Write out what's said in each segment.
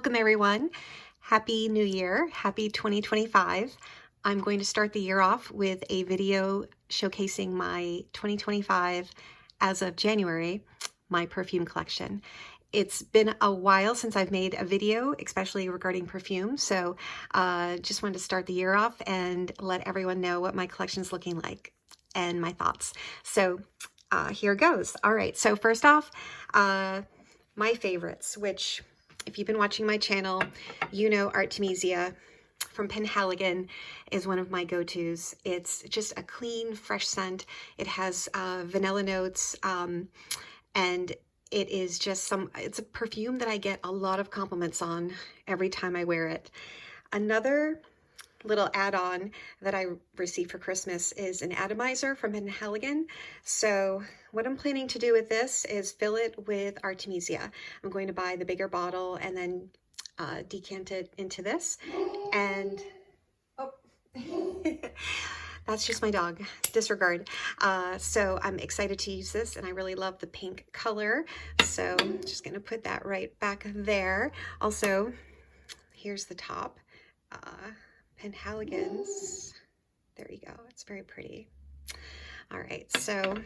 Welcome everyone. Happy New Year. Happy 2025. I'm going to start the year off with a video showcasing my 2025 as of January, my perfume collection. It's been a while since I've made a video, especially regarding perfume. So just wanted to start the year off and let everyone know what my collection is looking like and my thoughts. So here goes. All right. So first off, my favorites, which if you've been watching my channel, you know Artemisia from Penhaligon is one of my go-tos. It's just a clean, fresh scent. It has vanilla notes, and it is just it's a perfume that I get a lot of compliments on every time I wear it. Another little add-on that I received for Christmas is an atomizer from Penhaligon. So what I'm planning to do with this is fill it with Artemisia. I'm going to buy the bigger bottle and then decant it into this. And oh, that's just my dog, disregard. So I'm excited to use this, and I really love the pink color. So I'm just gonna put that right back there. Also, here's the top. Penhaligons. There you go. It's very pretty. All right, so I'm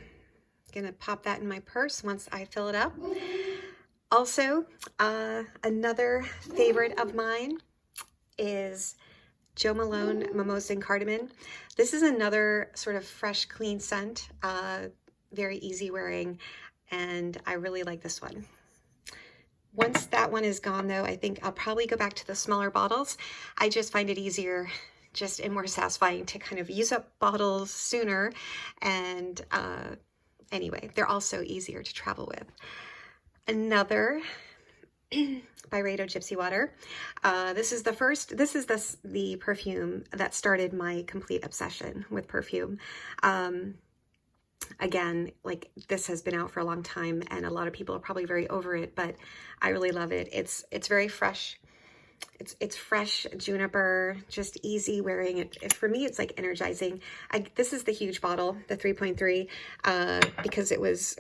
gonna pop that in my purse once I fill it up. Also, another favorite of mine is Jo Malone Mimosa and Cardamom. This is another sort of fresh, clean scent, very easy wearing, and I really like this one. Once that one is gone though, I think I'll probably go back to the smaller bottles. I just find it easier just and more satisfying to kind of use up bottles sooner. And anyway, they're also easier to travel with. Another Byredo Gypsy Water. This is the perfume that started my complete obsession with perfume. Again, like, this has been out for a long time and a lot of people are probably very over it, but I really love it. It's very fresh. It's fresh juniper, just easy wearing. It for me, it's like energizing. This is the huge bottle, the 3.3, because it was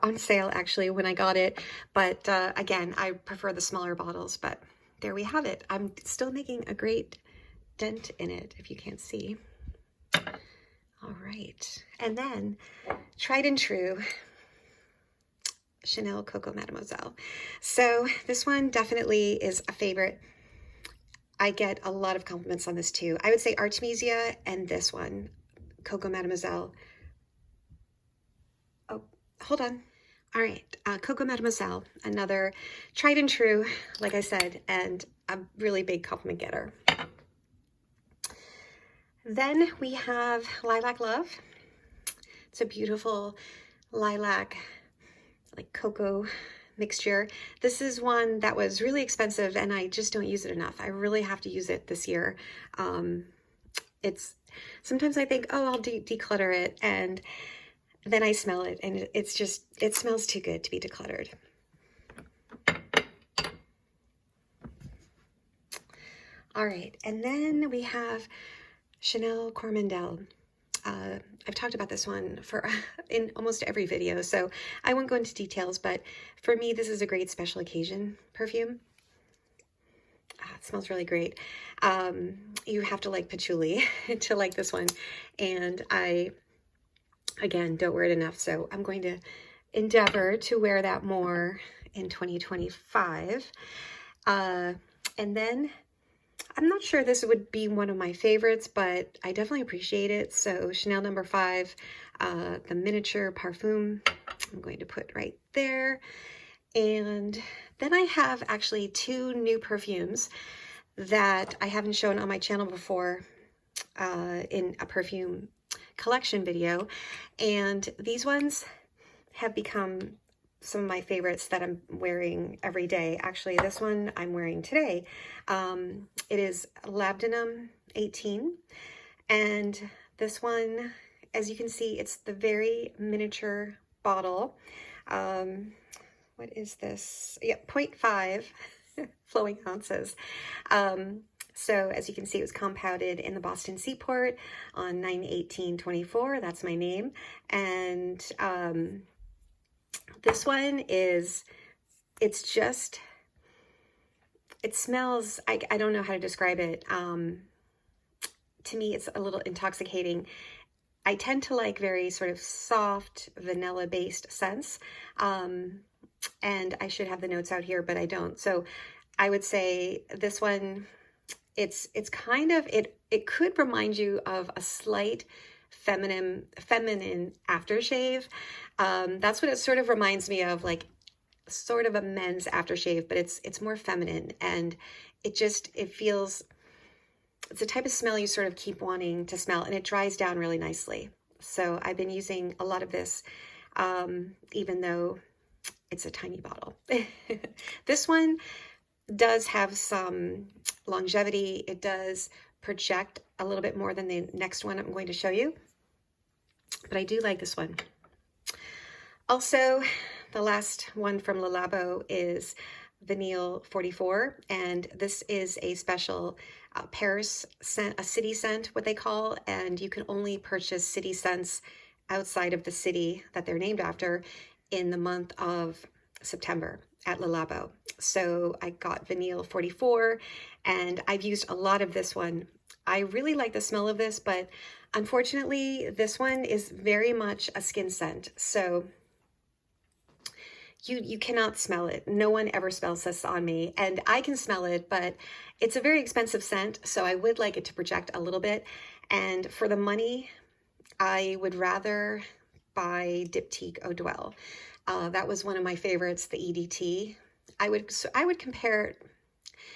on sale actually when I got it. But again, I prefer the smaller bottles, but there we have it. I'm still making a great dent in it, if you can't see. All right, and then tried and true, Chanel Coco Mademoiselle. So this one definitely is a favorite. I get a lot of compliments on this too. I would say Artemisia and this one, Coco Mademoiselle. Oh, hold on. All right, Coco Mademoiselle, another tried and true, like I said, and a really big compliment getter. Then we have Lilac Love. It's a beautiful lilac, like cocoa mixture. This is one that was really expensive and I just don't use it enough. I really have to use it this year. Sometimes I think, oh, I'll declutter it, and then I smell it and it smells too good to be decluttered. All right, and then we have Chanel Coromandel. I've talked about this one in almost every video, so I won't go into details, but for me, this is a great special occasion perfume. It smells really great. You have to like patchouli to like this one, and I, again, don't wear it enough, so I'm going to endeavor to wear that more in 2025. And then I'm not sure this would be one of my favorites, but I definitely appreciate it. So Chanel No. 5, the miniature Parfum, I'm going to put right there. And then I have actually two new perfumes that I haven't shown on my channel before in a perfume collection video. And these ones have become some of my favorites that I'm wearing every day. Actually, this one I'm wearing today. It is Labdanum 18. And this one, as you can see, it's the very miniature bottle. What is this? Yeah, 0.5 flowing ounces. So as you can see, it was compounded in the Boston Seaport on 9/18/24. That's my name. And this one it's just it smells, I don't know how to describe it. To me, it's a little intoxicating. I tend to like very sort of soft vanilla-based scents. And I should have the notes out here, but I don't. So I would say this one, it's kind of, it could remind you of a slight feminine aftershave. That's what it sort of reminds me of, like sort of a men's aftershave, but it's more feminine, and it feels, it's a type of smell you sort of keep wanting to smell, and it dries down really nicely. So I've been using a lot of this, even though it's a tiny bottle. This one does have some longevity. It does project a little bit more than the next one I'm going to show you, but I do like this one. Also, the last one from Labo is Vanille 44, and this is a special Paris scent, a city scent, what they call, and you can only purchase city scents outside of the city that they're named after in the month of September at Labo. So I got Vanille 44, and I've used a lot of this one. I really like the smell of this, but unfortunately, this one is very much a skin scent. So you cannot smell it. No one ever smells this on me, and I can smell it, but it's a very expensive scent, so I would like it to project a little bit. And for the money, I would rather buy Diptyque Eau de Dwell. That was one of my favorites, the EDT. I would compare it.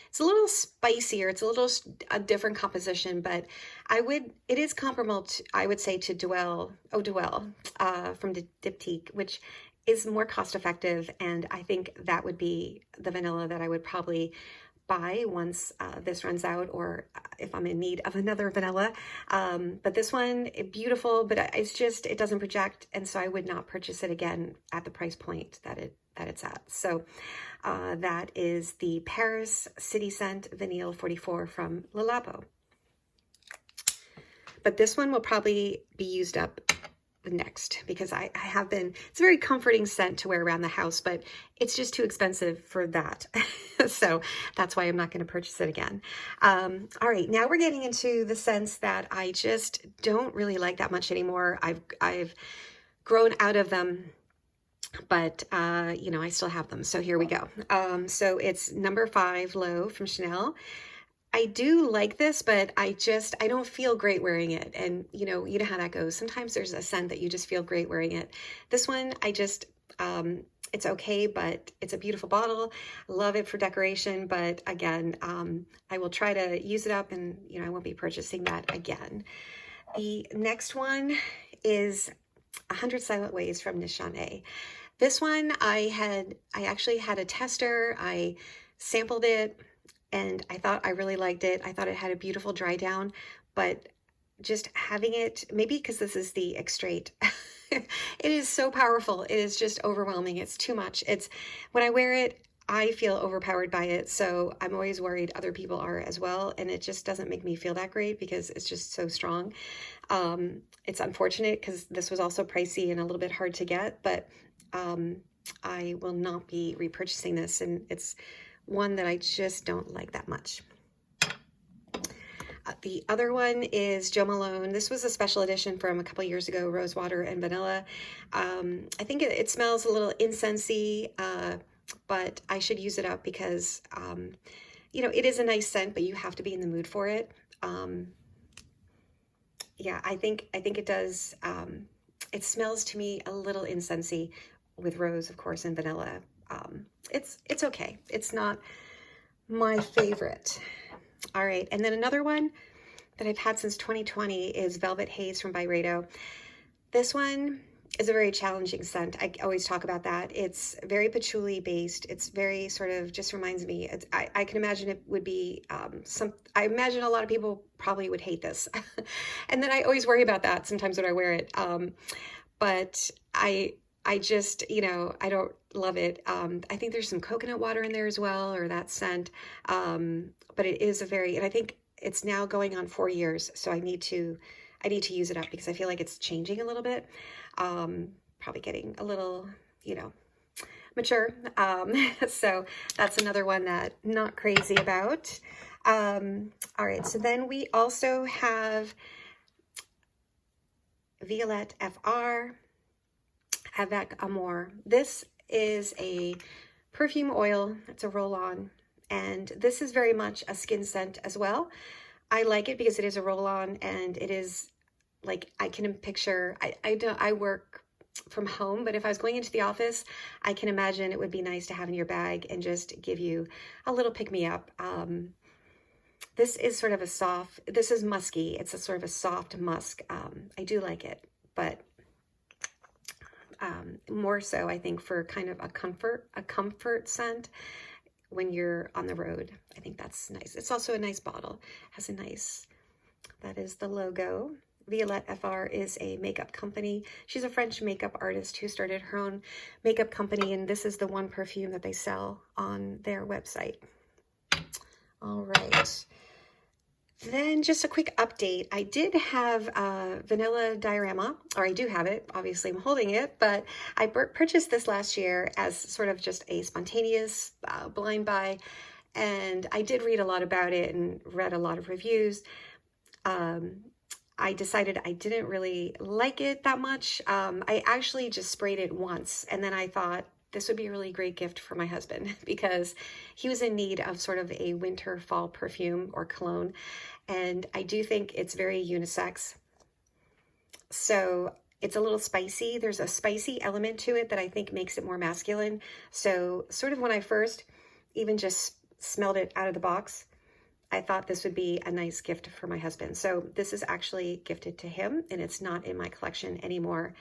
It's a little spicier. It's a different composition, but it is comparable to, I would say, to Eau de Dwell from Diptyque, which is more cost effective. And I think that would be the vanilla that I would probably buy once this runs out, or if I'm in need of another vanilla. But this one, beautiful, but it doesn't project. And so I would not purchase it again at the price point that it's at. So that is the Paris City Scent Vanille 44 from Labo. But this one will probably be used up next, because I have been, it's a very comforting scent to wear around the house, but it's just too expensive for that. So that's why I'm not going to purchase it again. All right, now we're getting into the scents that I just don't really like that much anymore. I've grown out of them, but you know, I still have them. So here we go. So it's number 5 Low from Chanel. I do like this, but I don't feel great wearing it. And you know how that goes. Sometimes there's a scent that you just feel great wearing it. This one, it's okay, but it's a beautiful bottle. I love it for decoration, but again, I will try to use it up, and I won't be purchasing that again. The next one is 100 Silent Ways from Nishane. This one, I actually had a tester. I sampled it, and I thought I really liked it. I thought it had a beautiful dry down, but just having it, maybe because this is the extrait, it is so powerful. It is just overwhelming. It's too much. When I wear it, I feel overpowered by it. So I'm always worried other people are as well. And it just doesn't make me feel that great because it's just so strong. It's unfortunate because this was also pricey and a little bit hard to get, but I will not be repurchasing this. And it's one that I just don't like that much. The other one is Jo Malone. This was a special edition from a couple years ago, Rosewater and Vanilla. I think it smells a little incensey, but I should use it up because, it is a nice scent, but you have to be in the mood for it. Yeah, I think it does. It smells to me a little incensey with rose, of course, and vanilla. It's okay. It's not my favorite. All right, and then another one that I've had since 2020 is Velvet Haze from Byredo. This one is a very challenging scent. I always talk about that. It's very patchouli based. It's very sort of just reminds me. I can imagine it would be I imagine a lot of people probably would hate this, and then I always worry about that sometimes when I wear it. But I just, I don't love it. I think there's some coconut water in there as well, or that scent. But it is and I think it's now going on 4 years. So I need to use it up because I feel like it's changing a little bit. Probably getting a little, mature. So that's another one that not crazy about. All right, so then we also have Violette FR Avec Amour. This is a perfume oil. It's a roll-on, and this is very much a skin scent as well. I like it because it is a roll-on, and it is like, I can picture, I work from home, but if I was going into the office, I can imagine it would be nice to have in your bag and just give you a little pick-me-up. This is sort of a soft, this is musky. It's a sort of a soft musk. I do like it, but more so, I think, for kind of a comfort scent when you're on the road. I think that's nice. It's also a nice bottle. It has a nice, that is the logo. Violette FR is a makeup company. She's a French makeup artist who started her own makeup company, and this is the one perfume that they sell on their website. All right. Then just a quick update. I did have vanilla diorama, or I do have it. Obviously, I'm holding it, but I purchased this last year as sort of just a spontaneous blind buy, and I did read a lot about it and read a lot of reviews. I decided I didn't really like it that much. I actually just sprayed it once, and then I thought this would be a really great gift for my husband because he was in need of sort of a winter fall perfume or cologne. And I do think it's very unisex. So it's a little spicy. There's a spicy element to it that I think makes it more masculine. So sort of when I first even just smelled it out of the box, I thought this would be a nice gift for my husband. So this is actually gifted to him, and it's not in my collection anymore.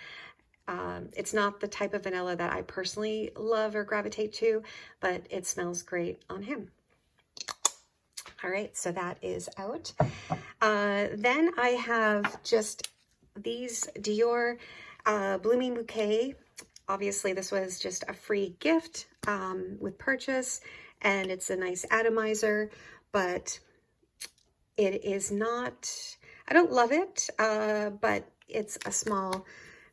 It's not the type of vanilla that I personally love or gravitate to, but it smells great on him. All right, so that is out. Then I have just these Dior Blooming Bouquet. Obviously, this was just a free gift with purchase, and it's a nice atomizer, but it is not, I don't love it, but it's a small,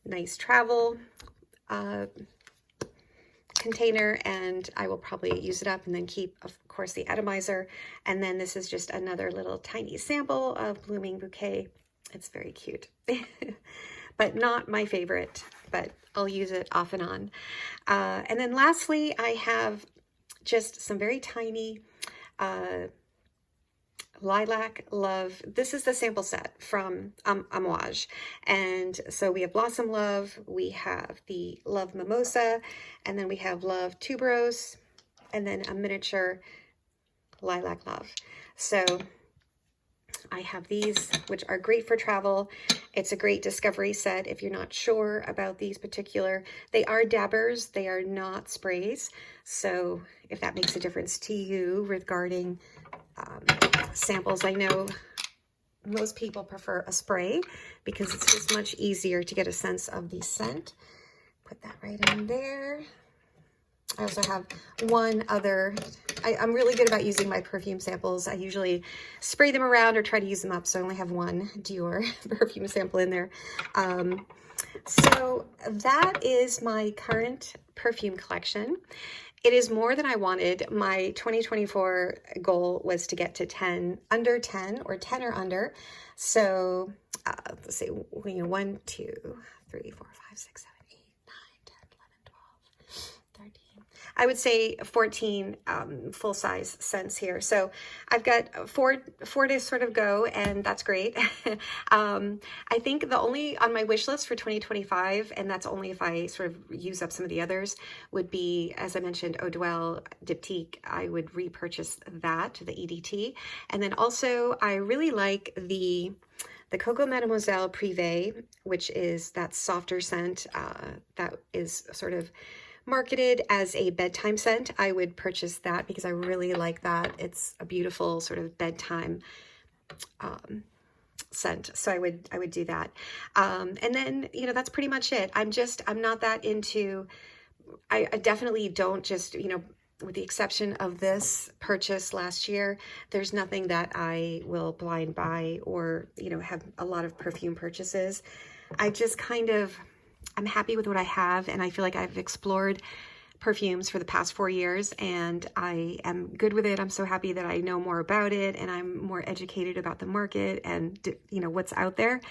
nice travel container, and I will probably use it up and then keep, of course, the atomizer. And then this is just another little tiny sample of Blooming Bouquet. It's very cute, but not my favorite, but I'll use it off and on. And then lastly, I have just some very tiny Lilac Love. This is the sample set from Amouage. And so we have Blossom Love, we have the Love Mimosa, and then we have Love Tuberose, and then a miniature Lilac Love. So I have these, which are great for travel. It's a great discovery set if you're not sure about these particular. They are dabbers, they are not sprays. So if that makes a difference to you regarding samples, I know most people prefer a spray because it's just much easier to get a sense of the scent. Put that right in there. I also have one other, I'm really good about using my perfume samples. I usually spray them around or try to use them up, so I only have one Dior perfume sample in there. So that is my current perfume collection. It is more than I wanted. My 2024 goal was to get to 10, under 10, or 10 or under. So let's see, 1, 2, 3, 4, 5, 6, 7, 8, 9, 10, 11, 12, 13. I would say 14 full-size scents here. So I've got four to sort of go, and that's great. I think the only on my wish list for 2025, and that's only if I sort of use up some of the others, would be, as I mentioned, Eau Dwell Diptyque. I would repurchase that, the EDT. And then also, I really like the Coco Mademoiselle Privé, which is that softer scent that is sort of marketed as a bedtime scent. I would purchase that because I really like that. It's a beautiful sort of bedtime scent. So I would do that. And then, you know, that's pretty much it. I'm not that into, I definitely don't just, you know, with the exception of this purchase last year, there's nothing that I will blind buy or, you know, have a lot of perfume purchases. I just kind of, I'm happy with what I have, and I feel like I've explored Perfumes for the past 4 years, and I am good with it. I'm so happy that I know more about it, and I'm more educated about the market and, you know, what's out there.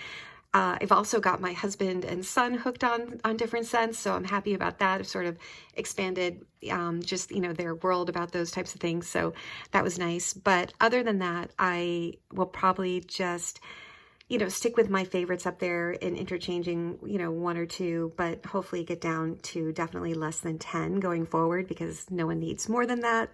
I've also got my husband and son hooked on different scents, so I'm happy about that. I've sort of expanded just, you know, their world about those types of things, so that was nice. But other than that, I will probably just, you know, stick with my favorites up there and interchanging, you know, one or two, but hopefully get down to definitely less than 10 going forward, because no one needs more than that.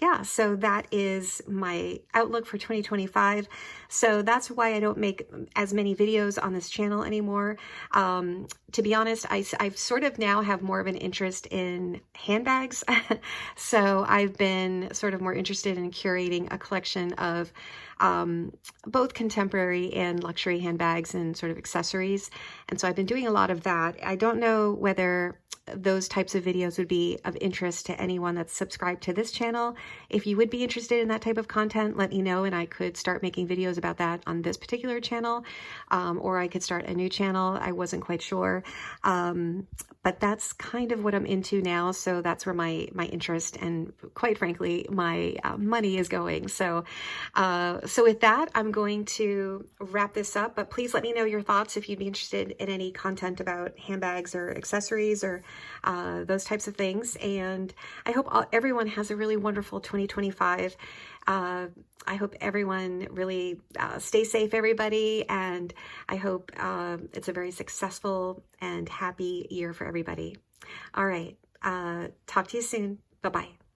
Yeah, so that is my outlook for 2025. So that's why I don't make as many videos on this channel anymore. To be honest, I've sort of now have more of an interest in handbags. So I've been sort of more interested in curating a collection of both contemporary and luxury handbags and sort of accessories. And so I've been doing a lot of that. I don't know whether those types of videos would be of interest to anyone that's subscribed to this channel. If you would be interested in that type of content, let me know, and I could start making videos about that on this particular channel, or I could start a new channel. I wasn't quite sure, but that's kind of what I'm into now. So that's where my interest and, quite frankly, my money is going. So with that, I'm going to wrap this up, but please let me know your thoughts if you'd be interested in any content about handbags or accessories or those types of things. And I hope everyone has a really wonderful 2025. I hope everyone really stays safe, everybody, and I hope it's a very successful and happy year for everybody. All right, talk to you soon. Bye-bye.